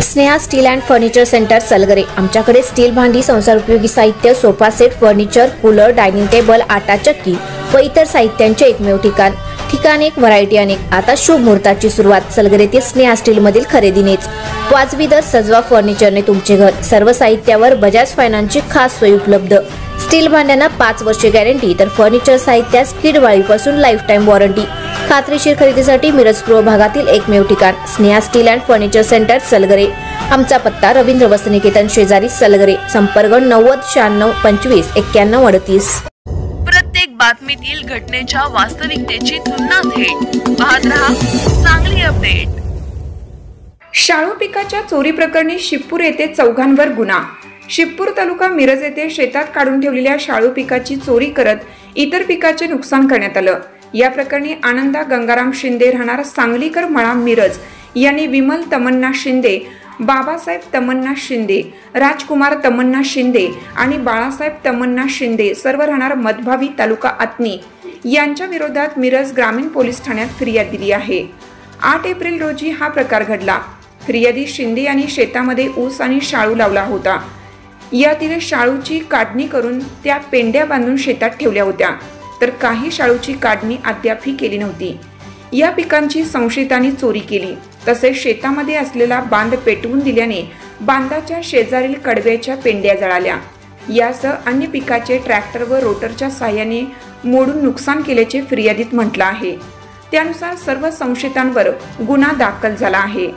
Sneha steel and furniture centre Salgare. आमच्याकडे steel भांडी, संसार उपयोगी साहित्य, sofa set, furniture, cooler, dining table, आटा चक्की व इतर साहित्यांचे एकमेव ठिकाण एक, व्हरायटी अनेक। आता शुभ मुहूर्ताची सुरुवात सलगरेतील स्नेहा स्टील मधील खरेदीनेच। वाजवी दर, सजवा फर्निचरने तुमचे घर। सर्व साहित्यावर बजाज फायनान्सची खास सोय उपलब्ध। स्टील भांड्यांना 5 वर्षे गॅरंटी, तर फर्निचर साहित्यास किडवाळीपासून लाईफ टाइम वॉरंटी। खात्रीशीर खरेदीसाठी मिरज पूर्व भागातील एकमेव ठिकाण Sneha steel and furniture centre Salgare. आमचा पत्ता रवींद्र वस्त्रनिकेतन शेजारी सलगरे। संपर्क 90 96 25 91 38। प्रत्येक बातमीतील घटनेच्या वास्तविकतेची तुलना थेट पाहत रहा चांगली अपडेट। शाळू पिकाच्या चोरी प्रकरणी शिवपूर येथे चौघांवर गुन्हा। शिवपूर तालुका मिरज येथे शेतात काढून ठेवलेल्या शाळू पिकाची चोरी करत इतर पिकाचे नुकसान करण्यात आलं। या प्रकरणी आनंदा गंगाराम शिंदे राहणार सांगलीकर मळा मिरज यांनी विमल तमन्ना शिंदे, बाबासाहेब तमन्ना शिंदे, राजकुमार तमन्ना शिंदे आणि बाळासाहेब तमन्ना शिंदे सर्व राहणार मधभावी तालुका आत्नी यांच्या विरोधात मिरज ग्रामीण पोलीस ठाण्यात फिर्याद दिली आहे। 8 एप्रिल रोजी हा प्रकार घडला। फिर्यादी शिंदे यांनी शेतामध्ये ऊस आणि शाळू लावला होता। यातील शाळूची काढणी करून त्या पेंड्या बांधून शेतात ठेवल्या होत्या, तर काही शाळूची काढणी अद्यापही केली नव्हती। या पिकांची संशयितांनी चोरी केली। तसेच शेतामध्ये असलेला बांध पेटवून दिल्याने बांधाच्या शेजारील कडब्याच्या पेंड्या जळाल्या। यासह अन्य पिकाचे ट्रॅक्टर व रोटरच्या साहाय्याने मोडून नुकसान केल्याचे फिर्यादीत म्हटलं आहे। त्यानुसार सर्व संशयितांवर गुन्हा दाखल झाला आहे।